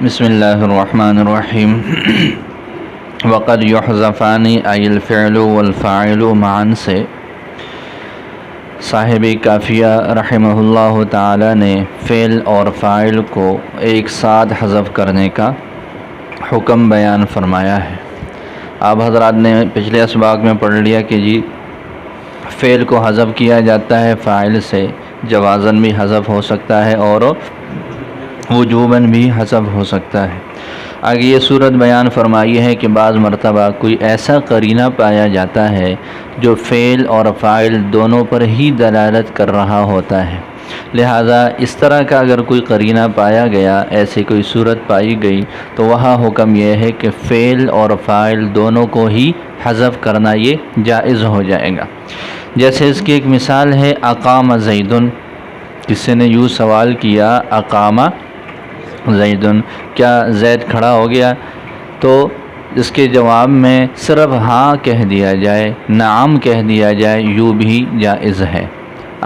بسم اللہ الرحمن الرحیم وقد یحذفان ای الفعل والفاعل معا سے صاحب کافیہ رحمہ اللہ تعالی نے فعل اور فاعل کو ایک ساتھ حذف کرنے کا حکم بیان فرمایا ہے۔ آپ حضرات نے پچھلے اسباق میں پڑھ لیا کہ جی فعل کو حذف کیا جاتا ہے فاعل سے، جوازاً بھی حذف ہو سکتا ہے اور وجوباً بھی حذف ہو سکتا ہے۔ آگے یہ صورت بیان فرمائی ہے کہ بعض مرتبہ کوئی ایسا قرینہ پایا جاتا ہے جو فعل اور فاعل دونوں پر ہی دلالت کر رہا ہوتا ہے، لہذا اس طرح کا اگر کوئی قرینہ پایا گیا، ایسی کوئی صورت پائی گئی، تو وہاں حکم یہ ہے کہ فعل اور فاعل دونوں کو ہی حذف کرنا یہ جائز ہو جائے گا۔ جیسے اس کی ایک مثال ہے اقام زیدن، کسی نے یوں سوال کیا اقام زیدن، کیا زید کھڑا ہو گیا؟ تو اس کے جواب میں صرف ہاں کہہ دیا جائے، نعم کہہ دیا جائے، یوں بھی جائز ہے۔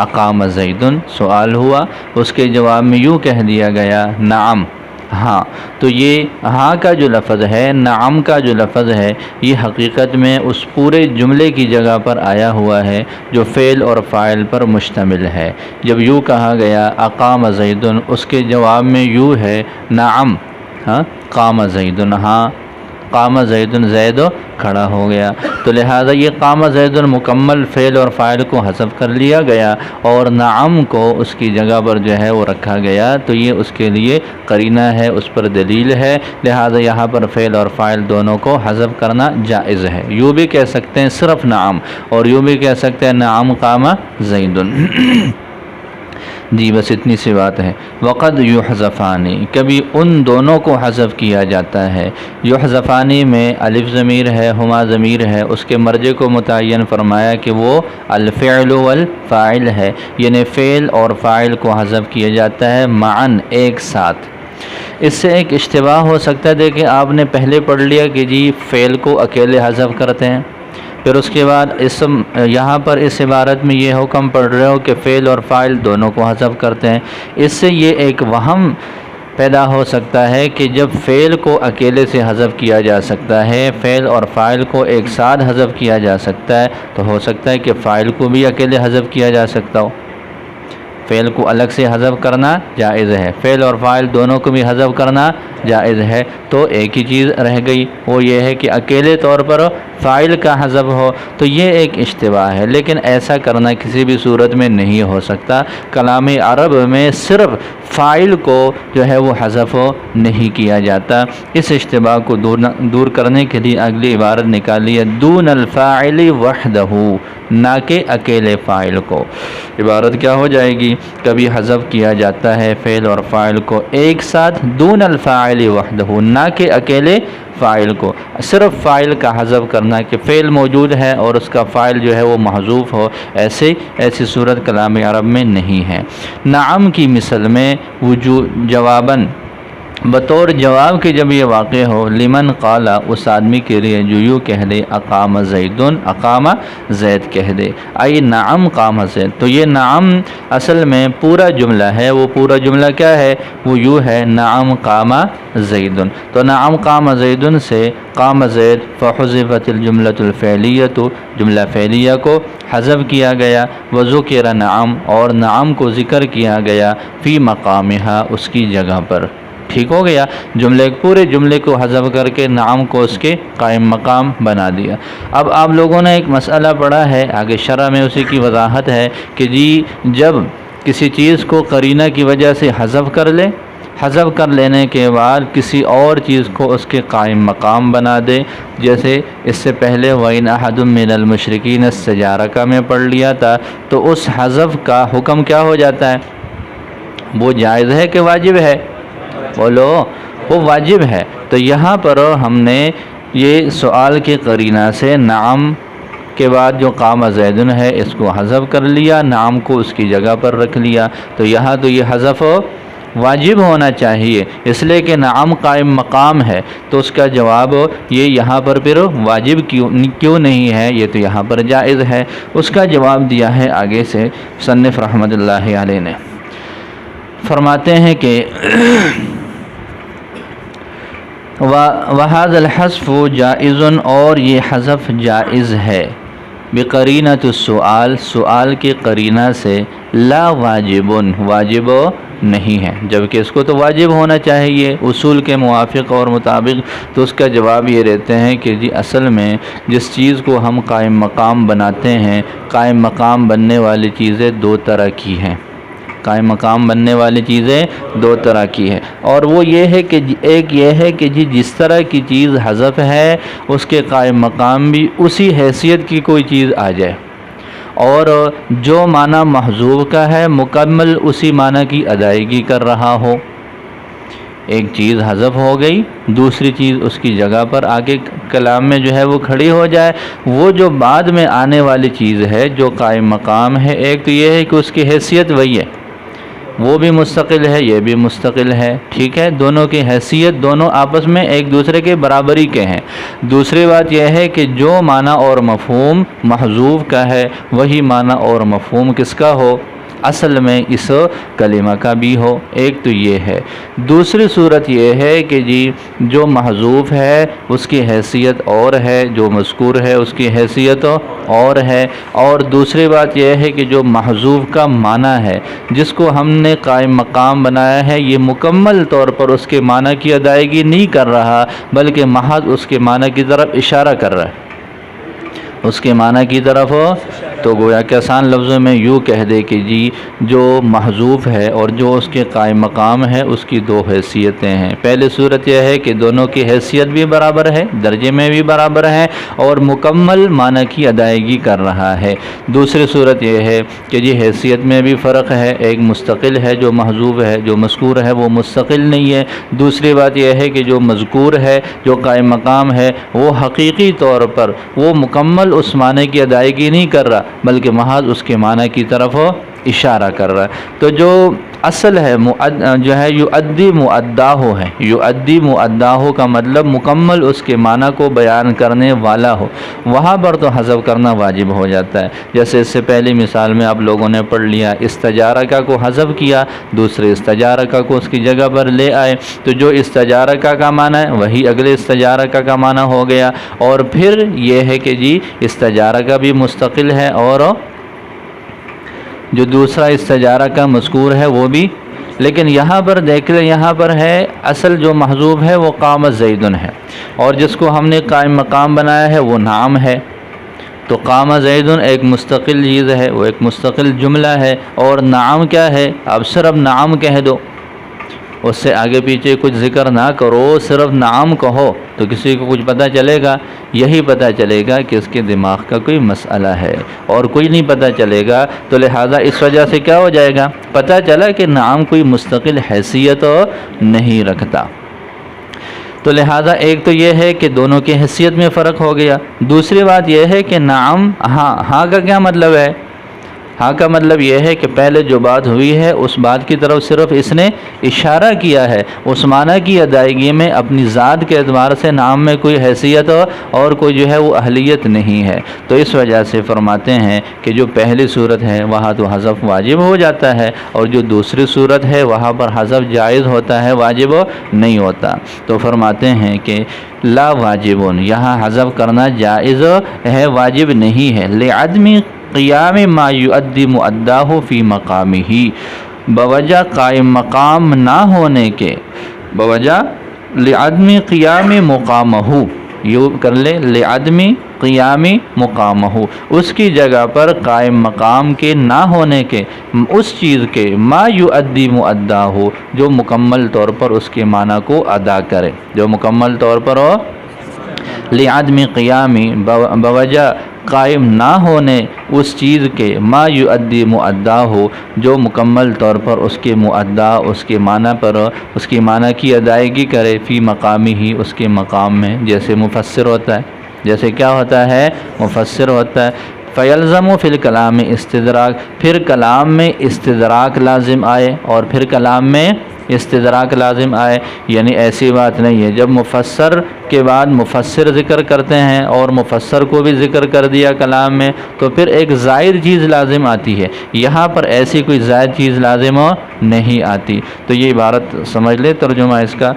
اقام زیدن سوال ہوا، اس کے جواب میں یوں کہہ دیا گیا نعم، ہاں، تو یہ ہاں کا جو لفظ ہے، نعم کا جو لفظ ہے، یہ حقیقت میں اس پورے جملے کی جگہ پر آیا ہوا ہے جو فعل اور فاعل پر مشتمل ہے۔ جب یوں کہا گیا اقام زیدن، اس کے جواب میں یوں ہے نعم، ہاں، قام زیدن، ہاں، قام زیدن، زید کھڑا ہو گیا، تو لہذا یہ قام زیدن مکمل فعل اور فاعل کو حذف کر لیا گیا اور نعم کو اس کی جگہ پر جو ہے وہ رکھا گیا، تو یہ اس کے لیے قرینہ ہے، اس پر دلیل ہے، لہذا یہاں پر فعل اور فاعل دونوں کو حذف کرنا جائز ہے۔ یوں بھی کہہ سکتے ہیں صرف نعم، اور یوں بھی کہہ سکتے ہیں نعم قام زیدن۔ جی بس اتنی سی بات ہے۔ وقد یحذفانی، کبھی ان دونوں کو حذف کیا جاتا ہے۔ یحذفانی میں الف ضمیر ہے، ہما ضمیر ہے، اس کے مرجع کو متعین فرمایا کہ وہ الفعل والفاعل ہے، یعنی فعل اور فاعل کو حذف کیا جاتا ہے معاً، ایک ساتھ۔ اس سے ایک اشتباہ ہو سکتا ہے، دیکھیں آپ نے پہلے پڑھ لیا کہ جی فعل کو اکیلے حذف کرتے ہیں، پھر اس کے بعد یہاں پر اس عبارت میں یہ حکم پڑھ رہے ہو کہ فعل اور فاعل دونوں کو حذف کرتے ہیں۔ اس سے یہ ایک وہم پیدا ہو سکتا ہے کہ جب فعل کو اکیلے سے حذف کیا جا سکتا ہے، فعل اور فاعل کو ایک ساتھ حذف کیا جا سکتا ہے، تو ہو سکتا ہے کہ فاعل کو بھی اکیلے حذف کیا جا سکتا ہو۔ فعل کو الگ سے حذف کرنا جائز ہے، فعل اور فاعل دونوں کو بھی حذف کرنا جائز ہے، تو ایک ہی چیز رہ گئی، وہ یہ ہے کہ اکیلے طور پر فاعل کا حذف ہو، تو یہ ایک اشتباہ ہے، لیکن ایسا کرنا کسی بھی صورت میں نہیں ہو سکتا۔ کلام عرب میں صرف فاعل کو جو ہے وہ حذف نہیں کیا جاتا۔ اس اشتباہ کو دور کرنے کے لیے اگلی عبارت نکالی ہے دون الفاعل وحدہ، نہ کہ اکیلے فاعل کو۔ عبارت کیا ہو جائے گی؟ کبھی حذف کیا جاتا ہے فعل اور فاعل کو ایک ساتھ، دون الفاعل وحدہ، نہ کہ اکیلے فاعل کو، صرف فاعل کا حذف کرنا کہ فعل موجود ہے اور اس کا فاعل جو ہے وہ محذوف ہو، ایسی صورت کلام عرب میں نہیں ہے۔ نعم کی مثل میں جواباً، بطور جواب کے جب یہ واقع ہو، لمن قال، اس آدمی کے لیے جو یوں کہہ دے اقام زیدن، اقام زید کہہ دے، ای نعم قام زید، تو یہ نعم اصل میں پورا جملہ ہے، وہ پورا جملہ کیا ہے؟ وہ یوں ہے نعم قام زیدن، تو نعم قام زیدن سے قام زید فحذفت الجملۃ الفعلیۃ، جملہ فعلیہ کو حذف کیا گیا، وذکر نعم، اور نعم کو ذکر کیا گیا فی مقامہا، اس کی جگہ پر۔ ٹھیک ہو گیا، پورے جملے کو حذف کر کے نعم کو اس کے قائم مقام بنا دیا۔ اب آپ لوگوں نے ایک مسئلہ پڑھا ہے، آگے شرح میں اسی کی وضاحت ہے کہ جی جب کسی چیز کو قرینہ کی وجہ سے حذف کر لے، حذف کر لینے کے بعد کسی اور چیز کو اس کے قائم مقام بنا دے، جیسے اس سے پہلے وَإِنْ أَحَدٌ مِّنَ الْمُشْرِكِينَ استجارہ میں پڑھ لیا تھا، تو اس حذف کا حکم کیا ہو جاتا ہے؟ وہ جائز ہے کہ واجب ہے؟ بولو، وہ واجب ہے۔ تو یہاں پر ہم نے یہ سوال کے قرینہ سے نعم کے بعد جو قام زیدن ہے اس کو حذف کر لیا، نعم کو اس کی جگہ پر رکھ لیا، تو یہاں تو یہ حذف واجب ہونا چاہیے، اس لیے کہ نعم قائم مقام ہے، تو اس کا جواب یہ یہاں پر پھر واجب کیوں نہیں ہے؟ یہ تو یہاں پر جائز ہے۔ اس کا جواب دیا ہے آگے سے مصنف رحمۃ اللہ علیہ نے، فرماتے ہیں کہ وَهَذَا الْحَذْفُ جائز، اور یہ حذف جائز ہے، بقرینۃ السؤال، سؤال کی قرینہ سے، لا واجب، واجب نہیں ہے، جبکہ اس کو تو واجب ہونا چاہیے اصول کے موافق اور مطابق۔ تو اس کا جواب یہ رہتے ہیں کہ جی اصل میں جس چیز کو ہم قائم مقام بناتے ہیں، قائم مقام بننے والی چیزیں دو طرح کی ہیں، قائم مقام بننے والی چیزیں دو طرح کی ہے، اور وہ یہ ہے کہ ایک یہ ہے کہ جی جس طرح کی چیز حذف ہے اس کے قائم مقام بھی اسی حیثیت کی کوئی چیز آ جائے، اور جو معنی محذوف کا ہے مکمل اسی معنی کی ادائیگی کر رہا ہو۔ ایک چیز حذف ہو گئی، دوسری چیز اس کی جگہ پر آگے کلام میں جو ہے وہ کھڑی ہو جائے، وہ جو بعد میں آنے والی چیز ہے جو قائم مقام ہے، ایک تو یہ ہے کہ اس کی حیثیت وہی ہے، وہ بھی مستقل ہے، یہ بھی مستقل ہے، ٹھیک ہے، دونوں کی حیثیت دونوں آپس میں ایک دوسرے کے برابری کے ہیں۔ دوسری بات یہ ہے کہ جو معنی اور مفہوم محذوف کا ہے وہی معنی اور مفہوم کس کا ہو، اصل میں اس کلمہ کا بھی ہو، ایک تو یہ ہے۔ دوسری صورت یہ ہے کہ جی جو محذوف ہے اس کی حیثیت اور ہے، جو مذکور ہے اس کی حیثیت اور ہے، اور دوسری بات یہ ہے کہ جو محذوف کا معنی ہے جس کو ہم نے قائم مقام بنایا ہے یہ مکمل طور پر اس کے معنی کی ادائیگی نہیں کر رہا بلکہ محض اس کے معنی کی طرف اشارہ کر رہا ہے، اس کے معنی کی طرف۔ تو گویا کہ آسان لفظوں میں یوں کہہ دے کہ جی جو محذوف ہے اور جو اس کے قائم مقام ہے اس کی دو حیثیتیں ہیں۔ پہلی صورت یہ ہے کہ دونوں کی حیثیت بھی برابر ہے، درجے میں بھی برابر ہے اور مکمل معنی کی ادائیگی کر رہا ہے۔ دوسری صورت یہ ہے کہ جی حیثیت میں بھی فرق ہے، ایک مستقل ہے جو محذوف ہے، جو مذکور ہے وہ مستقل نہیں ہے۔ دوسری بات یہ ہے کہ جو مذکور ہے، جو قائم مقام ہے، وہ حقیقی طور پر وہ مکمل اس معنی کی ادائیگی نہیں کر رہا بلکہ محض اس کے معنی کی طرف اشارہ کر رہا ہے۔ تو جو اصل ہے جو ہے یؤدی مؤداہ ہے، یؤدی مؤداہ کا مطلب مکمل اس کے معنی کو بیان کرنے والا ہو، وہاں پر تو حذف کرنا واجب ہو جاتا ہے۔ جیسے اس سے پہلی مثال میں آپ لوگوں نے پڑھ لیا، استجارہ کو حذف کیا، دوسرے استجارہ کو اس کی جگہ پر لے آئے، تو جو استجارہ کا معنی ہے وہی اگلے استجارہ کا معنی ہو گیا، اور پھر یہ ہے کہ جی استجارہ کا بھی مستقل ہے اور جو دوسرا استجارہ کا مذکور ہے وہ بھی، لیکن یہاں پر دیکھ لیں یہاں پر ہے اصل جو محذوف ہے وہ قام زیدن ہے، اور جس کو ہم نے قائم مقام بنایا ہے وہ نام ہے، تو قام زیدن ایک مستقل چیز ہے، وہ ایک مستقل جملہ ہے، اور نام کیا ہے، اب صرف نام کہہ دو، اس سے آگے پیچھے کچھ ذکر نہ کرو، صرف نام کہو تو کسی کو کچھ پتہ چلے گا؟ یہی پتہ چلے گا کہ اس کے دماغ کا کوئی مسئلہ ہے، اور کوئی نہیں پتہ چلے گا، تو لہٰذا اس وجہ سے کیا ہو جائے گا، پتہ چلا کہ نام کوئی مستقل حیثیت نہیں رکھتا۔ تو لہٰذا ایک تو یہ ہے کہ دونوں کی حیثیت میں فرق ہو گیا۔ دوسری بات یہ ہے کہ نام، ہاں کا کیا مطلب ہے؟ ہاں کا مطلب یہ ہے کہ پہلے جو بات ہوئی ہے اس بات کی طرف صرف اس نے اشارہ کیا ہے، اس معنی کی ادائیگی میں اپنی ذات کے اعتبار سے نام میں کوئی حیثیت اور کوئی جو ہے وہ اہلیت نہیں ہے، تو اس وجہ سے فرماتے ہیں کہ جو پہلی صورت ہے وہاں تو حذف واجب ہو جاتا ہے، اور جو دوسری صورت ہے وہاں پر حذف جائز ہوتا ہے، واجب نہیں ہوتا۔ تو فرماتے ہیں کہ لا واجبون، یہاں حذف کرنا جائز ہے، واجب نہیں ہے، لعدم قیام ما یؤدی مؤداہ فی مقامہ، بوجہ قائم مقام نہ ہونے کے، بوجہ لعدم قیام مقامہ، یوں کر لے، لعدم قیام مقامہ، اس کی جگہ پر قائم مقام کے نہ ہونے کے، اس چیز کے، ما یؤدی مؤداہ جو مکمل طور پر اس کے معنی کو ادا کرے، جو مکمل طور پر ہو، لعدم قیام بوجہ قائم نہ ہونے اس چیز کے، ما یؤدی مؤداہ جو مکمل طور پر اس کے مؤدا، اس کے معنی پر، اس کی معنی کی ادائیگی کرے، فی مقامہ ہی اس کے مقام میں، جیسے مفسر ہوتا ہے، جیسے کیا ہوتا ہے، مفسر ہوتا ہے۔ فیلزم فی الکلام استدراک، پھر کلام میں استدراک لازم آئے، اور پھر کلام میں استدراک لازم آئے، یعنی ایسی بات نہیں ہے جب مفسر کے بعد مفسر ذکر کرتے ہیں اور مفسر کو بھی ذکر کر دیا کلام میں تو پھر ایک زائد چیز لازم آتی ہے، یہاں پر ایسی کوئی زائد چیز لازم نہیں آتی۔ تو یہ عبارت سمجھ لے ترجمہ اس کا،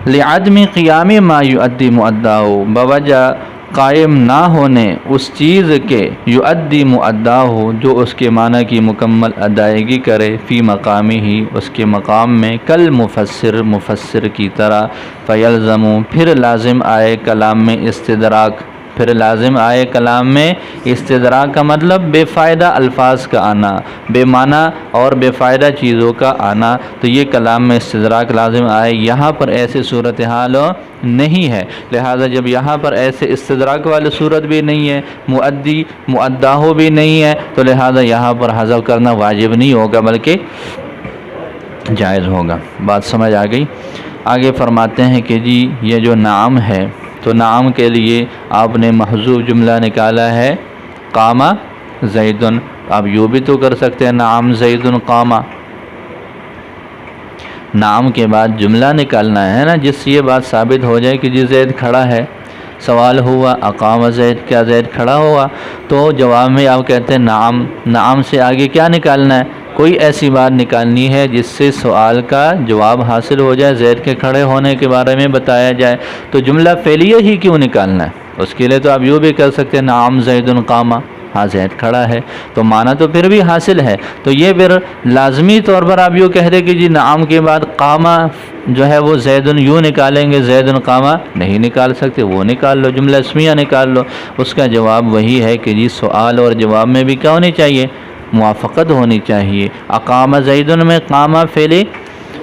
لعدم قیام ما یؤدی مؤداہ، بوجہ قائم نہ ہونے اس چیز کے یؤدی مؤداہ جو اس کے معنی کی مکمل ادائیگی کرے، فی مقامی ہی اس کے مقام میں، کل مفسر مفسر کی طرح، فیلزم پھر لازم آئے کلام میں استدراک، پھر لازم آئے کلام میں استدراک کا مطلب بے فائدہ الفاظ کا آنا، بے معنی اور بے فائدہ چیزوں کا آنا، تو یہ کلام میں استدراک لازم آئے۔ یہاں پر ایسے صورتحال نہیں ہے، لہذا جب یہاں پر ایسے استدراک والی صورت بھی نہیں ہے، مؤدی مؤداہ بھی نہیں ہے، تو لہذا یہاں پر حذف کرنا واجب نہیں ہوگا بلکہ جائز ہوگا۔ بات سمجھ آ گئی؟ آگے فرماتے ہیں کہ جی یہ جو نعم ہے، تو نعم کے لیے آپ نے محذوف جملہ نکالا ہے قام زید، آپ یوں بھی تو کر سکتے ہیں نعم زید قام، نعم کے بعد جملہ نکالنا ہے نا جس سے یہ بات ثابت ہو جائے کہ جی زید کھڑا ہے۔ سوال ہوا اقام زید، کیا زید کھڑا ہوا؟ تو جواب میں آپ کہتے ہیں نعم، نعم سے آگے کیا نکالنا ہے؟ کوئی ایسی بات نکالنی ہے جس سے سوال کا جواب حاصل ہو جائے، زید کے کھڑے ہونے کے بارے میں بتایا جائے، تو جملہ فعلیہ ہی کیوں نکالنا ہے؟ اس کے لیے تو آپ یوں بھی کر سکتے ہیں نعم زید قام، ہاں زید کھڑا ہے، تو معنی تو پھر بھی حاصل ہے۔ تو یہ پھر لازمی طور پر آپ یوں کہہ دیں کہ جی نعم کے بعد قام جو ہے وہ زید یوں نکالیں گے، زید قام نہیں نکال سکتے، وہ نکال لو، جملہ اسمیہ نکال لو۔ اس کا جواب وہی ہے کہ جی سوال اور جواب میں بھی کیا ہونی چاہیے؟ موافقت ہونی چاہیے۔ اقام زید میں قام فعلی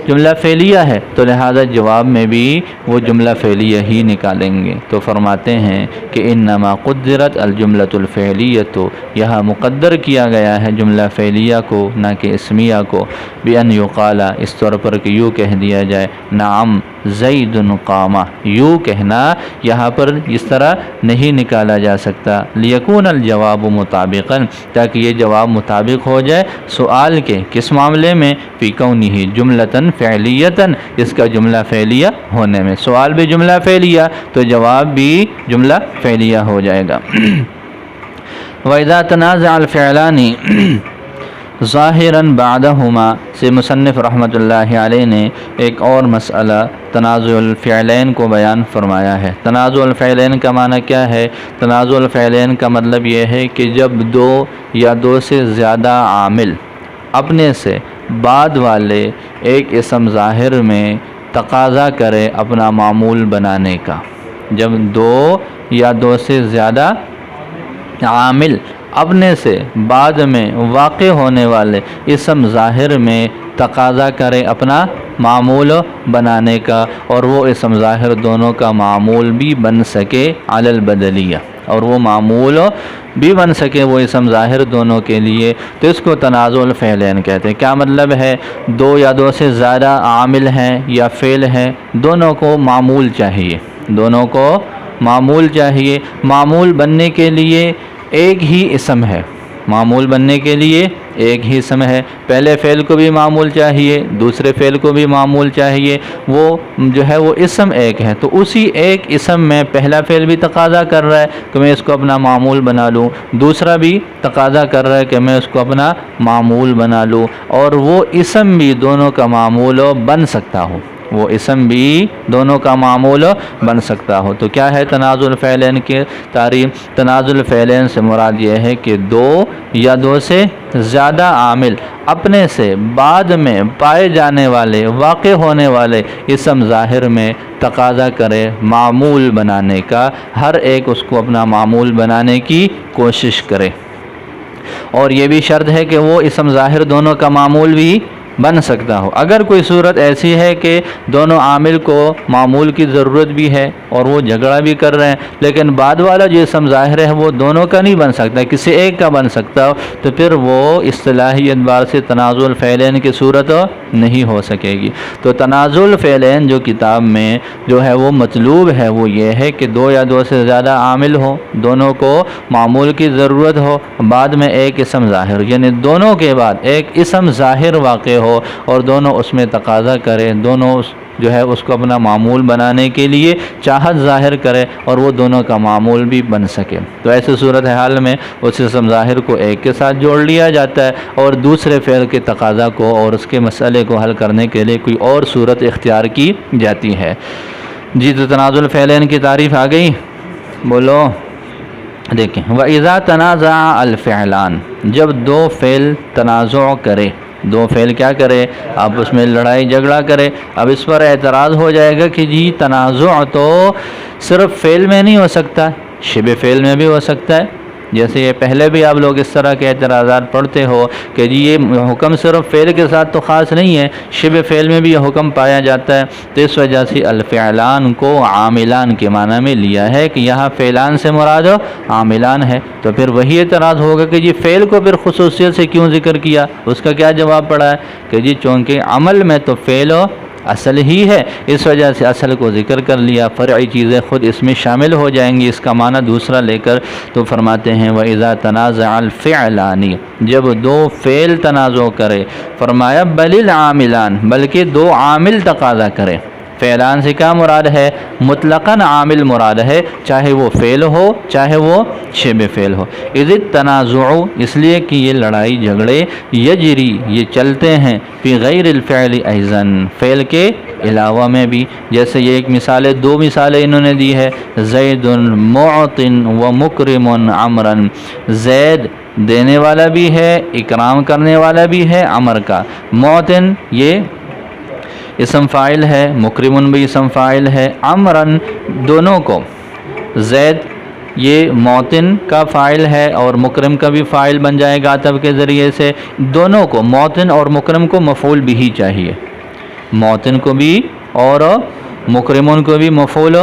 جملہ فعلیہ ہے، تو لہذا جواب میں بھی وہ جملہ فعلیہ ہی نکالیں گے۔ تو فرماتے ہیں کہ انما قدرت الجملۃ الفعلیۃ، یہاں مقدر کیا گیا ہے جملہ فعلیہ کو نہ کہ اسمیہ کو، بأن یقال، اس طور پر کہ یوں کہہ دیا جائے نعم زید قام، یوں کہنا یہاں پر اس طرح نہیں نکالا جا سکتا، لیکون الجواب مطابقا، تاکہ یہ جواب مطابق ہو جائے سوال کے، کس معاملے میں؟ فی کونہ جملۃ فعلیۃ، اس کا جملہ فعلیہ ہونے میں، سوال بھی جملہ فعلیہ تو جواب بھی جملہ فعلیہ ہو جائے گا۔ وَإِذَا تَنَازَعَ الْفِعْلَانِ ظاہراً بعدہما سے مصنف رحمۃ اللہ علیہ نے ایک اور مسئلہ تنازع الفعلین کو بیان فرمایا ہے۔ تنازع الفعلین کا معنی کیا ہے؟ تنازع الفعلین کا مطلب یہ ہے کہ جب دو یا دو سے زیادہ عامل اپنے سے بعد والے ایک اسم ظاہر میں تقاضا کرے اپنا معمول بنانے کا، جب دو یا دو سے زیادہ عامل اپنے سے بعد میں واقع ہونے والے اسم ظاہر میں تقاضا کرے اپنا معمول بنانے کا، اور وہ اسم ظاہر دونوں کا معمول بھی بن سکے علی البدلیہ، اور وہ معمول بھی بن سکے وہ اسم ظاہر دونوں کے لیے، تو اس کو تنازع الفعلین کہتے ہیں۔ کیا مطلب ہے؟ دو یا دو سے زیادہ عامل ہیں یا فعل ہیں، دونوں کو معمول چاہیے، دونوں کو معمول چاہیے۔ معمول بننے کے لیے ایک ہی اسم ہے، معمول بننے کے لیے ایک ہی اسم ہے، پہلے فعل کو بھی معمول چاہیے، دوسرے فعل کو بھی معمول چاہیے، وہ جو ہے وہ اسم ایک ہے، تو اسی ایک اسم میں پہلا فعل بھی تقاضا کر رہا ہے کہ میں اس کو اپنا معمول بنا لوں، دوسرا بھی تقاضا کر رہا ہے کہ میں اس کو اپنا معمول بنا لوں، اور وہ اسم بھی دونوں کا معمول بن سکتا ہو، وہ اسم بھی دونوں کا معمول بن سکتا ہو۔ تو کیا ہے تنازع الفعلین کی تعریف؟ تنازع الفعلین سے مراد یہ ہے کہ دو یا دو سے زیادہ عامل اپنے سے بعد میں پائے جانے والے واقع ہونے والے اسم ظاہر میں تقاضا کرے معمول بنانے کا، ہر ایک اس کو اپنا معمول بنانے کی کوشش کرے، اور یہ بھی شرط ہے کہ وہ اسم ظاہر دونوں کا معمول بھی بن سکتا ہو۔ اگر کوئی صورت ایسی ہے کہ دونوں عامل کو معمول کی ضرورت بھی ہے اور وہ جھگڑا بھی کر رہے ہیں، لیکن بعد والا جو اسم ظاہر ہے وہ دونوں کا نہیں بن سکتا، کسی ایک کا بن سکتا ہو، تو پھر وہ اصطلاحی اعتبار سے تنازع الفعلین کی صورت نہیں ہو سکے گی۔ تو تنازع الفعلین جو کتاب میں جو ہے وہ مطلوب ہے وہ یہ ہے کہ دو یا دو سے زیادہ عامل ہو، دونوں کو معمول کی ضرورت ہو، بعد میں ایک اسم ظاہر، یعنی دونوں کے بعد ایک اسم ظاہر واقع ہو اور دونوں اس میں تقاضا کریں، دونوں جو ہے اس کو اپنا معمول بنانے کے لیے چاہت ظاہر کرے اور وہ دونوں کا معمول بھی بن سکے، تو ایسے صورتحال میں اس اسم ظاہر کو ایک کے ساتھ جوڑ لیا جاتا ہے اور دوسرے فعل کے تقاضا کو اور اس کے مسئلے کو حل کرنے کے لیے کوئی اور صورت اختیار کی جاتی ہے۔ جی تو تنازع الفعلین کی تعریف آ گئی، بولو دیکھیں۔ وَإِذَا تَنَازَعَ الْفِعْلَانِ، جب دو فعل تنازع کرے، دو فعل کیا کرے، آپس میں لڑائی جھگڑا کرے۔ اب اس پر اعتراض ہو جائے گا کہ جی تنازع تو صرف فعل میں نہیں ہو سکتا، شبہ فعل میں بھی ہو سکتا ہے۔ جیسے یہ پہلے بھی آپ لوگ اس طرح کے اعتراضات پڑھتے ہو کہ جی یہ حکم صرف فعل کے ساتھ تو خاص نہیں ہے، شبہ فعل میں بھی یہ حکم پایا جاتا ہے، تو اس وجہ سے الفعلان کو عاملان کے معنی میں لیا ہے کہ یہاں فعلان سے مراد عاملان ہے۔ تو پھر وہی اعتراض ہوگا کہ جی فعل کو پھر خصوصیت سے کیوں ذکر کیا، اس کا کیا جواب پڑا ہے کہ جی چونکہ عمل میں تو فعل اصل ہی ہے، اس وجہ سے اصل کو ذکر کر لیا، فرعی چیزیں خود اس میں شامل ہو جائیں گی، اس کا معنی دوسرا لے کر تو فرماتے ہیں وَإِذَا تَنَازَعَ الْفِعْلَانِ، جب دو فعل تنازع کرے، فرمایا بَلِ الْعَامِلَانِ، بلکہ دو عامل تقاضا کرے۔ فعلان سے کیا مراد ہے، مطلقاً عامل مراد ہے، چاہے وہ فعل ہو چاہے وہ شبہ فعل ہو۔ اذ التنازع، اس لیے کہ یہ لڑائی جھگڑے، یجری، یہ چلتے ہیں، فی غیر الفعل ایضا، فعل کے علاوہ میں بھی۔ جیسے یہ ایک مثال، دو مثالیں انہوں نے دی ہے، زید معط و مکرم عمرا، زید دینے والا بھی ہے، اکرام کرنے والا بھی ہے عمر کا، معطن یہ اسم فاعل ہے، مکرمن بھی اسم فاعل ہے، عمرن دونوں کو، زید یہ معطن کا فاعل ہے اور مکرم کا بھی فاعل بن جائے گا عطف کے ذریعے سے، دونوں کو معطن اور مکرم کو مفعول بھی چاہیے، معطن کو بھی اور مکرمن کو بھی مفعول۔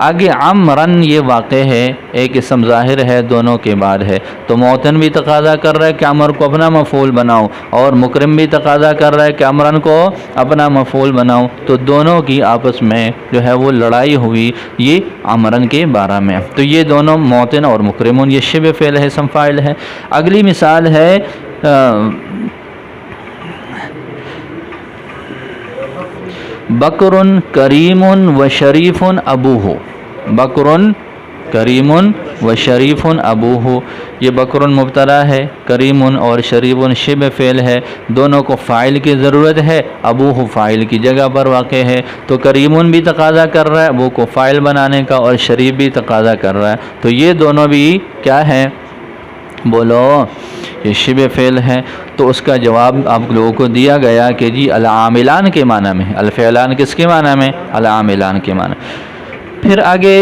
آگے عمرن یہ واقع ہے، ایک اسم ظاہر ہے، دونوں کے بعد ہے، تو معطن بھی تقاضا کر رہا ہے کہ عمر کو اپنا مفعول بناؤ اور مکرم بھی تقاضا کر رہا ہے کہ عمرن کو اپنا مفعول بناؤ، تو دونوں کی آپس میں جو ہے وہ لڑائی ہوئی یہ عمرن کے بارے میں، تو یہ دونوں معطن اور مکرمون یہ شبہ فعل ہے، اسم فاعل ہے۔ اگلی مثال ہے بکر کریم و شریف ابوہ، بکر کریم و شریف ابوہ، یہ بکر مبتدا ہے، کریم اور شریف شبہ فعل ہے، دونوں کو فاعل کی ضرورت ہے، ابوہ فاعل کی جگہ پر واقع ہے، تو کریم بھی تقاضا کر رہا ہے ابو کو فاعل بنانے کا اور شریف بھی تقاضا کر رہا ہے، تو یہ دونوں بھی کیا ہے، بولو یہ شبہ فعل ہے۔ تو اس کا جواب آپ لوگوں کو دیا گیا کہ جی العاملان کے معنی میں، الفعلان کس کے معنی میں، العاملان کے معنی۔ پھر آگے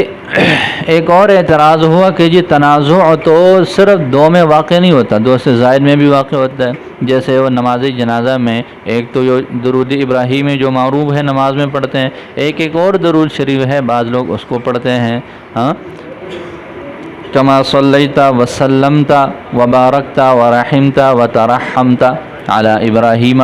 ایک اور اعتراض ہوا کہ جی تنازع تو صرف دو میں واقع نہیں ہوتا، دو سے زائد میں بھی واقع ہوتا ہے، جیسے وہ نماز جنازہ میں ایک تو درود ابراہیمی جو معروف ہے نماز میں پڑھتے ہیں، ایک اور درود شریف ہے بعض لوگ اس کو پڑھتے ہیں، ہاں، کما صلیت وسلمت وبارکت ورحمت وترحمت علی ابراہیم،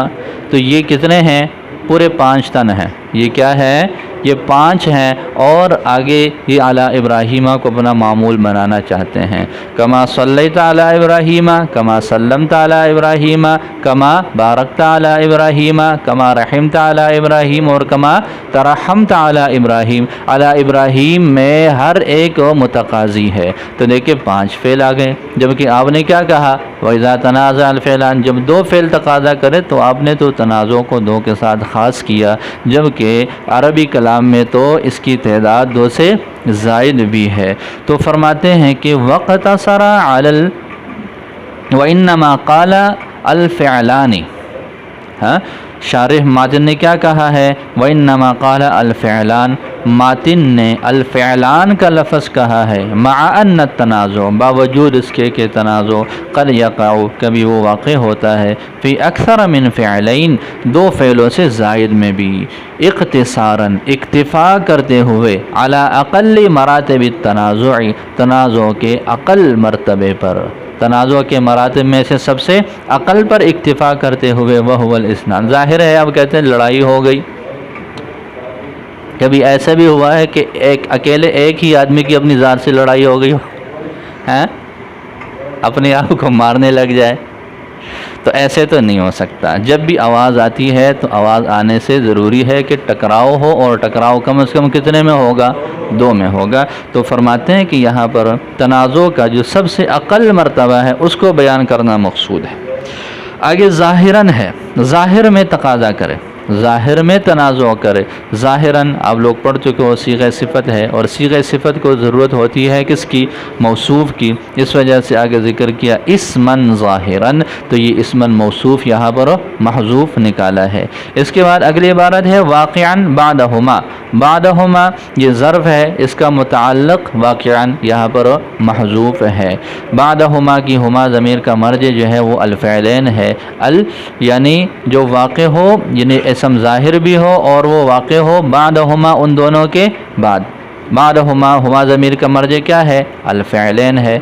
تو یہ کتنے ہیں، پورے 5 تن ہیں، یہ کیا ہے، یہ 5 ہیں، اور آگے یہ علی ابراہیم کو اپنا معمول بنانا چاہتے ہیں، کما صلیت علی ابراہیم، کما سلمت علی ابراہیم، کما بارکت علی ابراہیم، کما رحمت علی ابراہیم، اور کما ترحمت علی ابراہیم۔ علی ابراہیم میں ہر ایک متقاضی ہے، تو دیکھیں 5 فعل آ گئے، جبکہ آپ نے کیا کہا وَإِذَا تَنَازَعَ الْفِعْلَانِ، جب دو فعل تقاضا کرے تو آپ نے تو تنازع کو دو کے ساتھ خاص کیا، جبکہ عربی کلام میں تو اس کی تعداد 2 سے زائد بھی ہے، تو فرماتے ہیں کہ وَاقْتَصَرَ عَلَى وَإِنَّمَا قَالَ الْفِعْلَانِ، ہاں، شارح ماتن نے کیا کہا ہے، وَإِنَّمَا قَالَ الْفِعْلَانِ، ماتن نے الفعلان کا لفظ کہا ہے، مع ان التنازع، باوجود اس کے کہ تنازع قد یقع، کبھی وہ واقع ہوتا ہے، فی اکثر من فعلین، 2 فعلوں سے زائد میں بھی، اختصاراً اکتفا کرتے ہوئے، علی اقل مراتب التنازع، تنازع کے اقل مرتبے پر، تنازع کے مراتب میں سے سب سے اقل پر اکتفا کرتے ہوئے، وہو الاسنان، ظاہر ہے اب کہتے ہیں لڑائی ہو گئی، کبھی ایسا بھی ہوا ہے کہ اکیلے ایک ہی آدمی کی اپنی ذات سے لڑائی ہو گئی ہو، اپنے آپ کو مارنے لگ جائے، تو ایسے تو نہیں ہو سکتا. جب بھی آواز آتی ہے تو آواز آنے سے ضروری ہے کہ ٹکراؤ ہو، اور ٹکراؤ کم از کم کتنے میں ہوگا؟ 2 میں ہوگا. تو فرماتے ہیں کہ یہاں پر تنازع کا جو سب سے اقل مرتبہ ہے اس کو بیان کرنا مقصود ہے. آگے ظاہراً ہے، ظاہر میں تقاضا کرے، ظاہر میں تنازع کرے. ظاہراً آپ لوگ پڑھ چکے ہو صیغہ صفت ہے، اور صیغہ صفت کو ضرورت ہوتی ہے کس کی؟ موصوف کی. اس وجہ سے آگے ذکر کیا اسمن ظاہراً، تو یہ اسمن موصوف یہاں پر محذوف نکالا ہے. اس کے بعد اگلی عبارت ہے واقعاً بعدہما. بعدہما یہ ظرف ہے، اس کا متعلق واقعاً یہاں پر محذوف ہے. بعدہما کی ہما ضمیر کا مرجع جو ہے وہ الفعلین ہے. یعنی جو واقع ہو، یعنی اسم ظاہر بھی ہو اور وہ واقع ہو بعدہما، ان دونوں کے بعد. بعدہما ہما ضمیر کا مرجع کیا ہے؟ الفعلین ہے.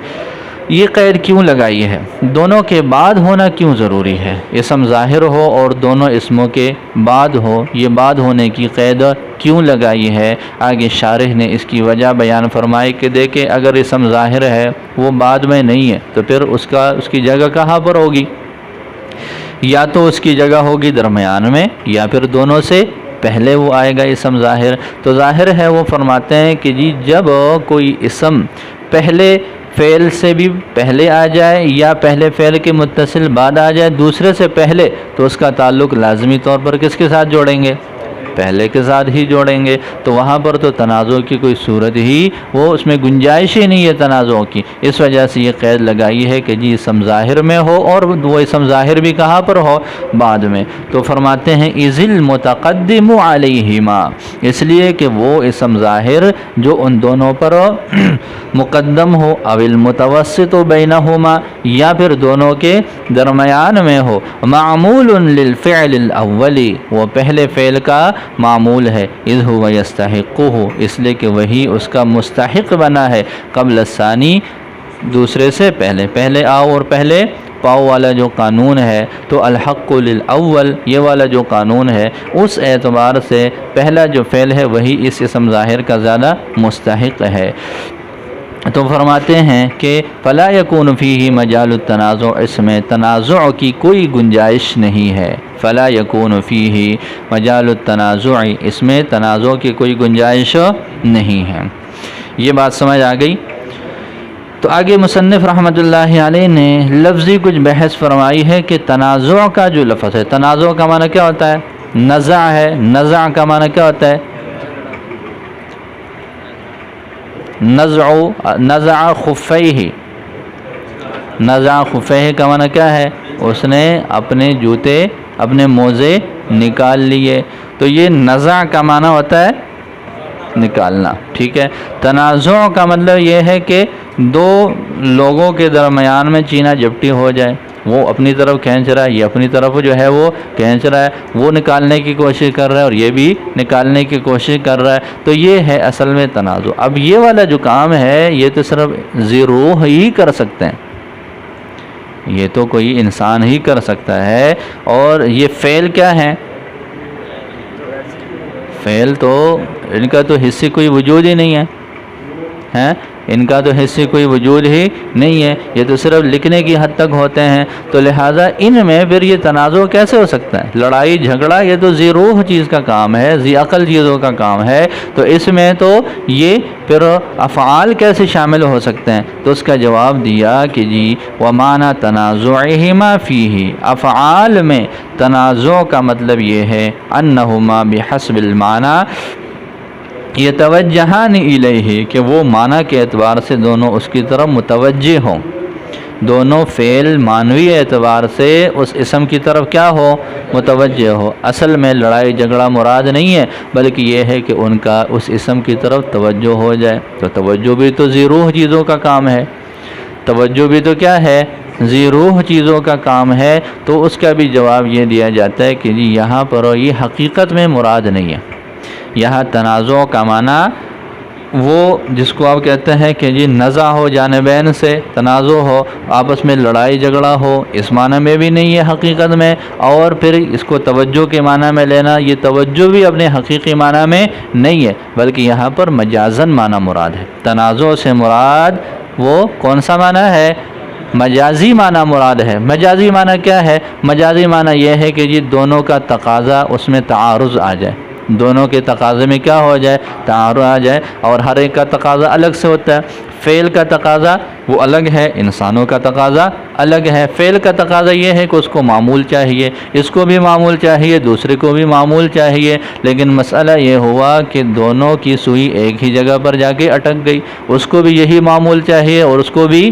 یہ قید کیوں لگائی ہے؟ دونوں کے بعد ہونا کیوں ضروری ہے؟ اسم ظاہر ہو اور دونوں اسموں کے بعد ہو، یہ بعد ہونے کی قید کیوں لگائی ہے؟ آگے شارح نے اس کی وجہ بیان فرمائی کہ دیکھیں اگر اسم ظاہر ہے وہ بعد میں نہیں ہے تو پھر اس کی جگہ کہاں پر ہوگی؟ یا تو اس کی جگہ ہوگی درمیان میں، یا پھر دونوں سے پہلے وہ آئے گا اسم ظاہر. تو ظاہر ہے وہ فرماتے ہیں کہ جی جب کوئی اسم پہلے فعل سے بھی پہلے آ جائے یا پہلے فعل کے متصل بعد آ جائے دوسرے سے پہلے، تو اس کا تعلق لازمی طور پر کس کے ساتھ جوڑیں گے؟ پہلے کے ساتھ ہی جوڑیں گے. تو وہاں پر تو تنازع کی کوئی صورت ہی، وہ اس میں گنجائش ہی نہیں ہے تنازع کی. اس وجہ سے یہ قید لگائی ہے کہ جی اسم ظاہر میں ہو، اور وہ اسم ظاہر بھی کہاں پر ہو؟ بعد میں. تو فرماتے ہیں اذ المتقدم علیہما، اس لیے کہ وہ اسم ظاہر جو ان دونوں پر مقدم ہو، او المتوسط بینہما، یا پھر دونوں کے درمیان میں ہو، معمول للفعل الاولی، وہ پہلے فعل کا معمول ہے. اذ هو یستحقہ، اس لیے کہ وہی اس کا مستحق بنا ہے. قبل الثانی، دوسرے سے پہلے. پہلے آؤ اور پہلے پاؤ والا جو قانون ہے، تو الحق للاول یہ والا جو قانون ہے، اس اعتبار سے پہلا جو فعل ہے وہی اس اسم ظاہر کا زیادہ مستحق ہے. تو فرماتے ہیں کہ فلا یکون فیہ مجال التنازع، اس میں تنازع کی کوئی گنجائش نہیں ہے. فلا یکون فیہ مجال التنازع، اس میں تنازع کی کوئی گنجائش نہیں ہے. یہ بات سمجھ آ گئی. تو آگے مصنف رحمۃ اللہ علیہ نے لفظی کچھ بحث فرمائی ہے کہ تنازع کا جو لفظ ہے، تنازع کا معنی کیا ہوتا ہے؟ نزع ہے. نزع کا معنی کیا ہوتا ہے؟ نزع خفیہ. نزع خفیہ کا معنی کیا ہے؟ اس نے اپنے جوتے، اپنے موزے نکال لیے. تو یہ نزع کا معنی ہوتا ہے نکالنا. ٹھیک ہے. تنازع کا مطلب یہ ہے کہ دو لوگوں کے درمیان میں چینا جپٹی ہو جائے، وہ اپنی طرف کھینچ رہا ہے، یہ اپنی طرف جو ہے وہ کھینچ رہا ہے، وہ نکالنے کی کوشش کر رہا ہے اور یہ بھی نکالنے کی کوشش کر رہا ہے. تو یہ ہے اصل میں تنازع. اب یہ والا جو کام ہے یہ تو صرف ذی روح ہی کر سکتے ہیں، یہ تو کوئی انسان ہی کر سکتا ہے. اور یہ فعل کیا ہے؟ فعل تو ان کا تو حصے کوئی وجود ہی نہیں ہے، ان کا تو حصے کوئی وجود ہی نہیں ہے، یہ تو صرف لکھنے کی حد تک ہوتے ہیں. تو لہٰذا ان میں پھر یہ تنازع کیسے ہو سکتا ہے؟ لڑائی جھگڑا یہ تو ذی روح چیز کا کام ہے، ذی عقل چیزوں کا کام ہے. تو اس میں تو یہ پھر افعال کیسے شامل ہو سکتے ہیں؟ تو اس کا جواب دیا کہ جی ومعنی تنازعہما فیہ، افعال میں تنازع کا مطلب یہ ہے انہما بحسب المعنی یتوجہان الیہ، کہ وہ معنی کے اعتبار سے دونوں اس کی طرف متوجہ ہوں. دونوں فعل معنوی اعتبار سے اس اسم کی طرف کیا ہو؟ متوجہ ہو. اصل میں لڑائی جھگڑا مراد نہیں ہے، بلکہ یہ ہے کہ ان کا اس اسم کی طرف توجہ ہو جائے. تو توجہ بھی تو ذی روح چیزوں کا کام ہے، توجہ بھی تو کیا ہے؟ ذی روح چیزوں کا کام ہے. تو اس کا بھی جواب یہ دیا جاتا ہے کہ جی یہاں پر یہ حقیقت میں مراد نہیں ہے. یہاں تنازع کا معنی وہ جس کو آپ کہتے ہیں کہ جی نزع ہو، جانبین سے تنازع ہو، آپس میں لڑائی جھگڑا ہو، اس معنی میں بھی نہیں ہے حقیقت میں. اور پھر اس کو توجہ کے معنی میں لینا، یہ توجہ بھی اپنے حقیقی معنی میں نہیں ہے، بلکہ یہاں پر مجازن معنی مراد ہے. تنازع سے مراد وہ کون سا معنی ہے؟ مجازی معنی مراد ہے۔ مجازی معنی کیا ہے؟ مجازی معنی یہ ہے کہ جی دونوں کا تقاضا اس میں تعارض آ جائے، دونوں کے تقاضے میں کیا ہو جائے؟ تعارض آ جائے، اور ہر ایک کا تقاضا الگ سے ہوتا ہے۔ فعل کا تقاضا وہ الگ ہے، انسانوں کا تقاضا الگ ہے۔ فعل کا تقاضا یہ ہے کہ اس کو معمول چاہیے، اس کو بھی معمول چاہیے، دوسرے کو بھی معمول چاہیے، لیکن مسئلہ یہ ہوا کہ دونوں کی سوئی ایک ہی جگہ پر جا کے اٹک گئی، اس کو بھی یہی معمول چاہیے اور اس کو بھی،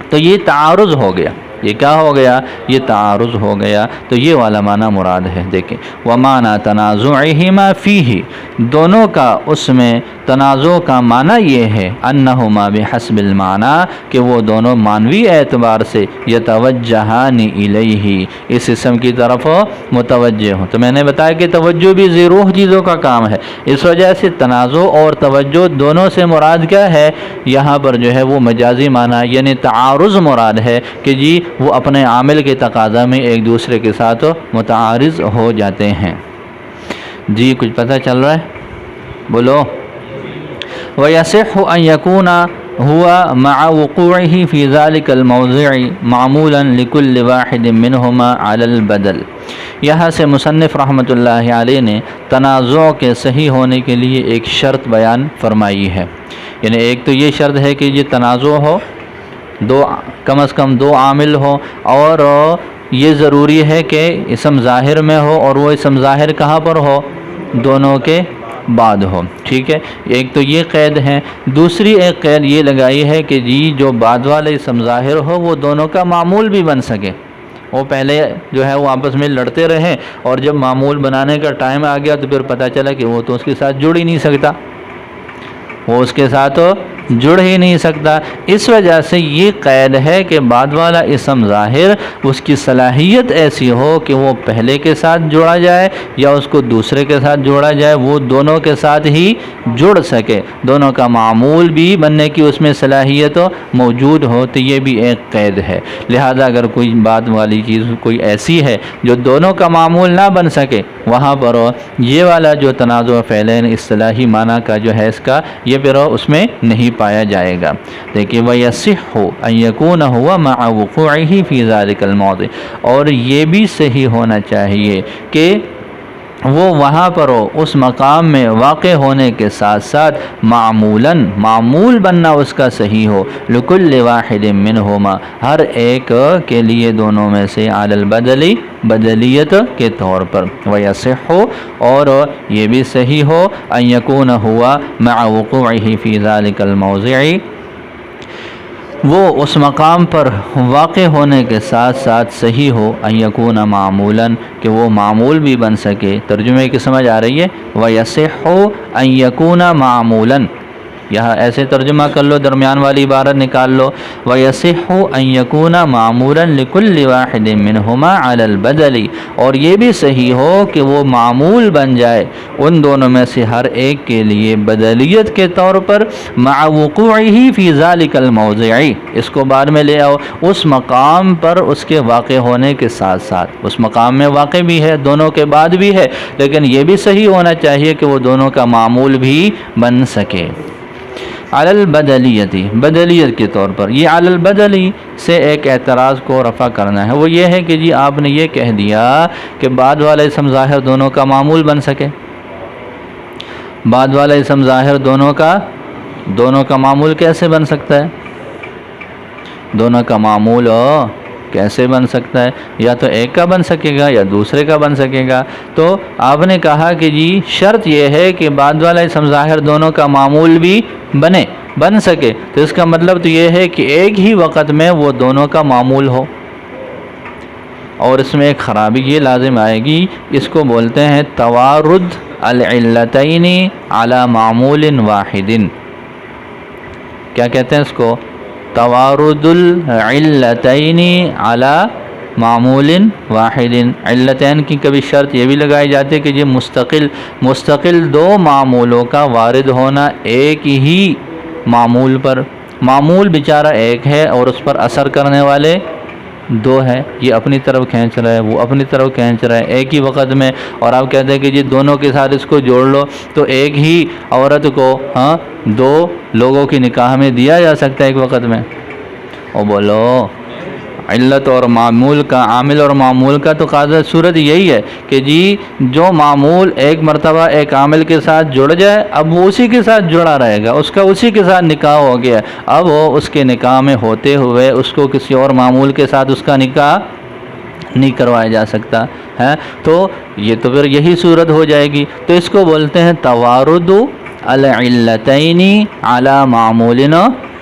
تو یہ تعارض ہو گیا۔ یہ کیا ہو گیا؟ یہ تعارض ہو گیا۔ تو یہ والا معنی مراد ہے۔ دیکھیں وَمَعْنَى تَنَازُعِهِمَا فِيهِ، دونوں کا اس میں تنازع کا معنی یہ ہے أَنَّهُمَا بِحَسْبِ الْمَعْنَى، کہ وہ دونوں معنوی اعتبار سے يَتَوَجَّهَانِ إِلَيْهِ، اس اسم کی طرف متوجہ ہوں۔ تو میں نے بتایا کہ توجہ بھی ذی-روح چیزوں کا کام ہے، اس وجہ سے تنازع اور توجہ دونوں سے مراد کیا ہے؟ یہاں پر جو ہے وہ مجازی معنی یعنی تعارض مراد ہے کہ جی وہ اپنے عامل کے تقاضا میں ایک دوسرے کے ساتھ متعارض ہو جاتے ہیں۔ جی کچھ پتہ چل رہا ہے؟ بولو۔ وَيَصِحُّ أَن يَكُونَ هُوَ مَعَ وُقُوعِهِ فِي ذَلِكَ الْمَوْضِعِ مَعْمُولًا لِكُلِّ وَاحِدٍ مِّنْهُمَا عَلَى الْبَدَلِ، یہاں سے مصنف رحمۃ اللہ علیہ نے تنازع کے صحیح ہونے کے لیے ایک شرط بیان فرمائی ہے۔ یعنی ایک تو یہ شرط ہے کہ یہ تنازع ہو، دو کم از کم دو عامل ہو، اور یہ ضروری ہے کہ اسم ظاہر میں ہو، اور وہ اسم ظاہر کہاں پر ہو؟ دونوں کے بعد ہو۔ ٹھیک ہے، ایک تو یہ قید ہے۔ دوسری ایک قید یہ لگائی ہے کہ جی جو بعد والا اسم ظاہر ہو وہ دونوں کا معمول بھی بن سکے۔ وہ پہلے جو ہے وہ آپس میں لڑتے رہیں، اور جب معمول بنانے کا ٹائم آ گیا تو پھر پتہ چلا کہ وہ تو اس کے ساتھ جڑ ہی نہیں سکتا، وہ اس کے ساتھ جڑ ہی نہیں سکتا۔ اس وجہ سے یہ قید ہے کہ بعد والا اسم ظاہر اس کی صلاحیت ایسی ہو کہ وہ پہلے کے ساتھ جوڑا جائے یا اس کو دوسرے کے ساتھ جوڑا جائے، وہ دونوں کے ساتھ ہی جڑ سکے، دونوں کا معمول بھی بننے کی اس میں صلاحیت موجود ہو، تو یہ بھی ایک قید ہے۔ لہذا اگر کوئی بعد والی چیز کوئی ایسی ہے جو دونوں کا معمول نہ بن سکے، وہاں پر یہ والا جو تنازع فعلین اصطلاحی معنی کا جو ہے اس کا، یہ پھر اس میں نہیں پایا جائے گا۔ دیکھیں وَيَصِحُّ أَن يَكُونَ هُوَ مَعَ وُقُوعِهِ فِي ذَلِكَ الْمَوْضِعِ، اور یہ بھی صحیح ہونا چاہیے کہ وہ وہاں پر ہو، اس مقام میں واقع ہونے کے ساتھ ساتھ معمولاً، معمول بننا اس کا صحیح ہو، لِكُلِّ وَاحِدٍ مِّنْهُمَا، ہر ایک کے لیے دونوں میں سے، عَلَى الْبَدَلِ، بدلیت کے طور پر۔ وَيَصِحُّ، اور یہ بھی صحیح ہو، أَن يَكُونَ هُوَ مَعَ وُقُوعِهِ فِي ذَلِكَ الْمَوْضِعِ، وہ اس مقام پر واقع ہونے کے ساتھ ساتھ صحیح ہو، أَن يَكُونَ معمولاً، کہ وہ معمول بھی بن سکے۔ ترجمے کی سمجھ آ رہی ہے؟ وَيَصِحُّ أَن يَكُونَ معمولاً، یہاں ایسے ترجمہ کر لو، درمیان والی عبارت نکال لو، وَيَصِحُّ أَن يَكُونَ مَعْمُولًا لِكُلِّ وَاحِدٍ مِّنْهُمَا عَلَى الْبَدَلِ، اور یہ بھی صحیح ہو کہ وہ معمول بن جائے ان دونوں میں سے ہر ایک کے لیے بدلیت کے طور پر، مع وقوعه فی ذلک الموضع، اس کو بعد میں لے آؤ، اس مقام پر اس کے واقع ہونے کے ساتھ ساتھ، اس مقام میں واقع بھی ہے، دونوں کے بعد بھی ہے، لیکن یہ بھی صحیح ہونا چاہیے کہ وہ دونوں کا معمول بھی بن سکے۔ علی البدلیتی، بدلیت کے طور پر۔ یہ علی البدلی سے ایک اعتراض کو رفع کرنا ہے، وہ یہ ہے کہ جی آپ نے یہ کہہ دیا کہ بعد والا اسم ظاہر دونوں کا معمول بن سکے، بعد والا اسم ظاہر دونوں کا معمول کیسے بن سکتا ہے؟ دونوں کا معمول کیسے بن سکتا ہے؟ یا تو ایک کا بن سکے گا یا دوسرے کا بن سکے گا۔ تو آپ نے کہا کہ جی شرط یہ ہے کہ بعد والا اسم ظاہر دونوں کا معمول بھی بن سکے، تو اس کا مطلب تو یہ ہے کہ ایک ہی وقت میں وہ دونوں کا معمول ہو، اور اس میں ایک خرابی یہ لازم آئے گی، اس کو بولتے ہیں توارد العلتین علی معمول واحد۔ کیا کہتے ہیں اس کو؟ توارد العلتین علی معمول واحد۔ علتین کی کبھی شرط یہ بھی لگائی جاتی ہے کہ یہ مستقل دو معمولوں کا وارد ہونا ایک ہی معمول پر، معمول بیچارہ ایک ہے اور اس پر اثر کرنے والے دو ہیں، یہ اپنی طرف کھینچ رہا ہے، وہ اپنی طرف کھینچ رہا ہے ایک ہی وقت میں، اور آپ کہتے ہیں کہ جی دونوں کے ساتھ اس کو جوڑ لو، تو ایک ہی عورت کو دو لوگوں کی نکاح میں دیا جا سکتا ہے ایک وقت میں؟ اور بولو علت اور معمول کا، عامل اور معمول کا تو قاعدہ صورت یہی ہے کہ جی جو معمول ایک مرتبہ ایک عامل کے ساتھ جڑ جائے اب وہ اسی کے ساتھ جڑا رہے گا، اس کا اسی کے ساتھ نکاح ہو گیا، اب وہ اس کے نکاح میں ہوتے ہوئے اس کو کسی اور معمول کے ساتھ اس کا نکاح نہیں کروایا جا سکتا ہے، تو یہ تو پھر یہی صورت ہو جائے گی۔ تو اس کو بولتے ہیں توارد العلتین علی معمول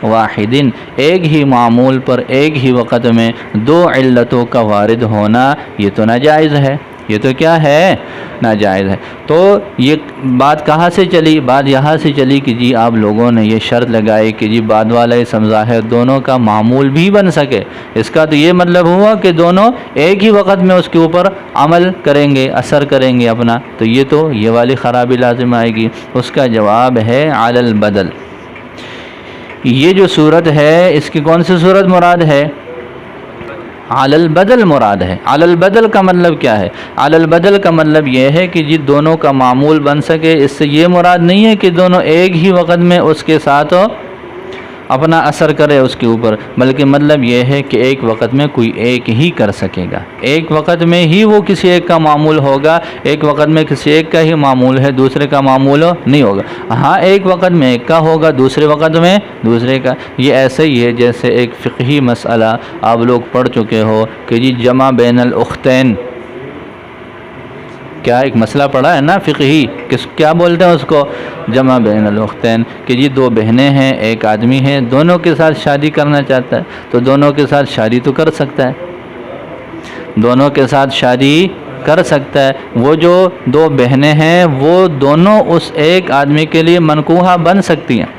واحد، ایک ہی معمول پر ایک ہی وقت میں دو علتوں کا وارد ہونا، یہ تو ناجائز ہے، یہ تو کیا ہے؟ ناجائز ہے۔ تو یہ بات کہاں سے چلی؟ بات یہاں سے چلی کہ جی آپ لوگوں نے یہ شرط لگائی کہ جی بعد والا اسم ظاہر دونوں کا معمول بھی بن سکے، اس کا تو یہ مطلب ہوا کہ دونوں ایک ہی وقت میں اس کے اوپر عمل کریں گے، اثر کریں گے اپنا، تو یہ والی خرابی لازم آئے گی۔ اس کا جواب ہے علی البدل۔ یہ جو صورت ہے اس کی کون سی صورت مراد ہے؟ علی البدل مراد ہے۔ علی البدل کا مطلب کیا ہے؟ علی البدل کا مطلب یہ ہے کہ جی دونوں کا معمول بن سکے، اس سے یہ مراد نہیں ہے کہ دونوں ایک ہی وقت میں اس کے ساتھ اپنا اثر کرے اس کے اوپر، بلکہ مطلب یہ ہے کہ ایک وقت میں کوئی ایک ہی کر سکے گا، ایک وقت میں ہی وہ کسی ایک کا معمول ہوگا، ایک وقت میں کسی ایک کا ہی معمول ہے، دوسرے کا معمول نہیں ہوگا۔ ہاں ایک وقت میں ایک کا ہوگا، دوسرے وقت میں دوسرے کا۔ یہ ایسے ہی ہے جیسے ایک فقہی مسئلہ آپ لوگ پڑھ چکے ہو کہ جی جمع بین الاختین، کیا ایک مسئلہ پڑھا ہے نا فقہی، کیا بولتے ہیں اس کو؟ جمع بین الاختین، کہ جی دو بہنیں ہیں، ایک آدمی ہے، دونوں کے ساتھ شادی کرنا چاہتا ہے، تو دونوں کے ساتھ شادی تو کر سکتا ہے، دونوں کے ساتھ شادی کر سکتا ہے۔ وہ جو دو بہنیں ہیں وہ دونوں اس ایک آدمی کے لیے منکوحہ بن سکتی ہیں،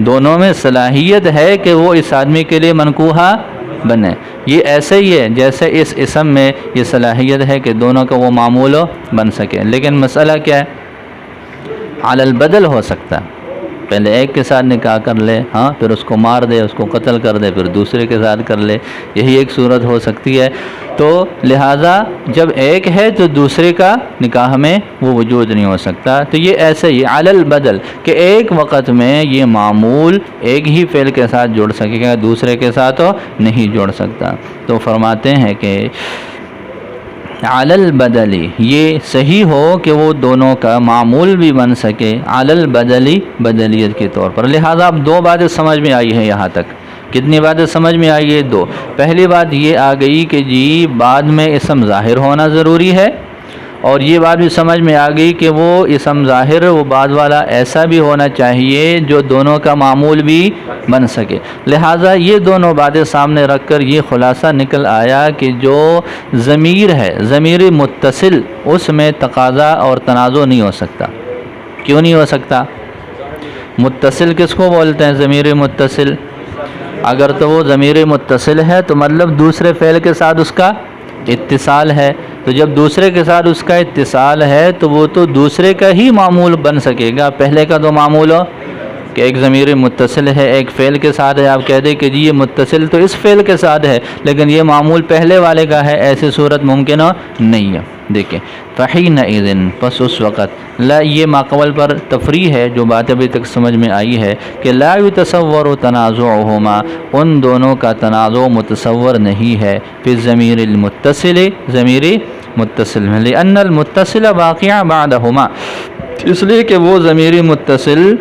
دونوں میں صلاحیت ہے کہ وہ اس آدمی کے لیے منکوحہ بنے۔ یہ ایسے ہی ہے جیسے اس اسم میں یہ صلاحیت ہے کہ دونوں کا وہ معمول بن سکے، لیکن مسئلہ کیا ہے؟ علی البدل ہو سکتا ہے، پہلے ایک کے ساتھ نکاح کر لے، ہاں پھر اس کو مار دے، اس کو قتل کر دے، پھر دوسرے کے ساتھ کر لے، یہی ایک صورت ہو سکتی ہے۔ تو لہٰذا جب ایک ہے تو دوسرے کا نکاح میں وہ وجود نہیں ہو سکتا۔ تو یہ ایسے ہی علی البدل کہ ایک وقت میں یہ معمول ایک ہی فعل کے ساتھ جڑ سکے گا، دوسرے کے ساتھ نہیں جڑ سکتا۔ تو فرماتے ہیں کہ علی البدلی، یہ صحیح ہو کہ وہ دونوں کا معمول بھی بن سکے، علی البدلی بدلیت کے طور پر۔ لہٰذا اب دو باتیں سمجھ میں آئی ہیں یہاں تک۔ کتنی باتیں سمجھ میں آئی ہے؟ دو۔ پہلی بات یہ آ گئی کہ جی بعد میں اسم ظاہر ہونا ضروری ہے، اور یہ بات بھی سمجھ میں آ گئی کہ وہ اسم ظاہر وہ بعد والا ایسا بھی ہونا چاہیے جو دونوں کا معمول بھی بن سکے۔ لہٰذا یہ دونوں باتیں سامنے رکھ کر یہ خلاصہ نکل آیا کہ جو ضمیر ہے، ضمیر متصل، اس میں تقاضا اور تنازع نہیں ہو سکتا۔ کیوں نہیں ہو سکتا؟ متصل کس کو بولتے ہیں؟ ضمیر متصل۔ اگر تو وہ ضمیر متصل ہے تو مطلب دوسرے فعل کے ساتھ اس کا اتصال ہے، تو جب دوسرے کے ساتھ اس کا اتصال ہے تو وہ تو دوسرے کا ہی معمول بن سکے گا، پہلے کا تو معمول ہو کہ ایک ضمیر متصل ہے، ایک فعل کے ساتھ ہے، آپ کہہ دیں کہ جی یہ متصل تو اس فعل کے ساتھ ہے لیکن یہ معمول پہلے والے کا ہے، ایسی صورت ممکن نہیں ہے۔ دیکھیں فحینئذ، پس اس وقت، لا یہ ماقبل پر تفریح ہے جو بات ابھی تک سمجھ میں آئی ہے کہ لا یتصور تنازعہما، ان دونوں کا تنازع متصور نہیں ہے، فی الضمیر المتصل، ضمیر متصل میں، لأن المتصل واقع بعدہما، اس لیے کہ وہ ضمیر متصل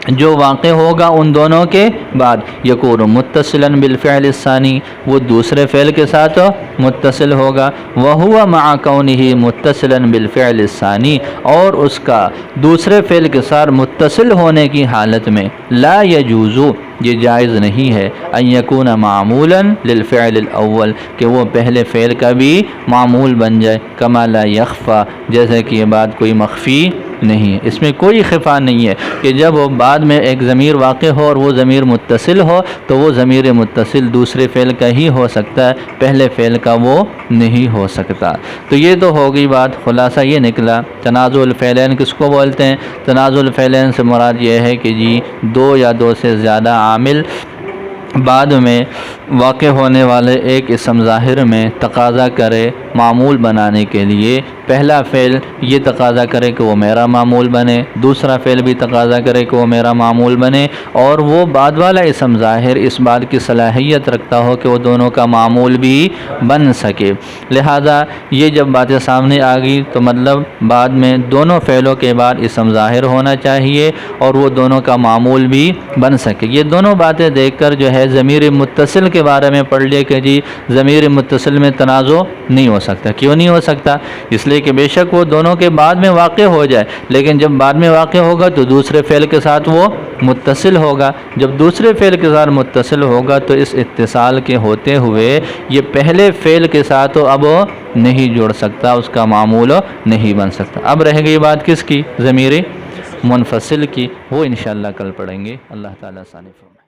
جو واقع ہوگا ان دونوں کے بعد، یکون متصلا بالفعل الثانی، وہ دوسرے فعل کے ساتھ متصل ہوگا، وہو مع کونہ متصلا بالفعل الثانی، اور اس کا دوسرے فعل کے ساتھ متصل ہونے کی حالت میں، لا یجوز، یہ جائز نہیں ہے، ان یکون معمولا للفعل الاول، کہ وہ پہلے فعل کا بھی معمول بن جائے، کما لا یخفى، جیسے کہ یہ بات کوئی مخفی نہیں، اس میں کوئی خفا نہیں ہے کہ جب وہ بعد میں ایک ضمیر واقع ہو اور وہ ضمیر متصل ہو تو وہ ضمیر متصل دوسرے فعل کا ہی ہو سکتا ہے، پہلے فعل کا وہ نہیں ہو سکتا۔ تو یہ تو ہو گئی بات، خلاصہ یہ نکلا تنازع الفعلین کس کو بولتے ہیں؟ تنازع الفعلین سے مراد یہ ہے کہ جی دو یا دو سے زیادہ عامل بعد میں واقع ہونے والے ایک اسم ظاہر میں تقاضا کرے معمول بنانے کے لیے، پہلا فعل یہ تقاضا کرے کہ وہ میرا معمول بنے، دوسرا فعل بھی تقاضا کرے کہ وہ میرا معمول بنے، اور وہ بعد والا اسم ظاہر اس بات کی صلاحیت رکھتا ہو کہ وہ دونوں کا معمول بھی بن سکے۔ لہذا یہ جب باتیں سامنے آ گئی تو مطلب بعد میں دونوں فعلوں کے بعد اسم ظاہر ہونا چاہیے اور وہ دونوں کا معمول بھی بن سکے۔ یہ دونوں باتیں دیکھ کر جو ہے ضمیر متصل کے بارے میں پڑھ لیا کہ جی ضمیر متصل میں تنازع نہیں ہو سکتا۔ کیوں نہیں ہو سکتا؟ اس لیے کہ بے شک وہ دونوں کے بعد میں واقع ہو جائے، لیکن جب بعد میں واقع ہوگا تو دوسرے فعل کے ساتھ وہ متصل ہوگا۔ جب دوسرے فعل کے ساتھ متصل ہوگا تو اس اتصال کے ہوتے ہوئے یہ پہلے فعل کے ساتھ اب نہیں جڑ سکتا، اس کا معمول نہیں بن سکتا۔ اب رہ گئی بات کس کی؟ ضمیر منفصل کی، وہ انشاءاللہ کل پڑھیں گے۔ اللہ تعالیٰ ثانی فرمائے۔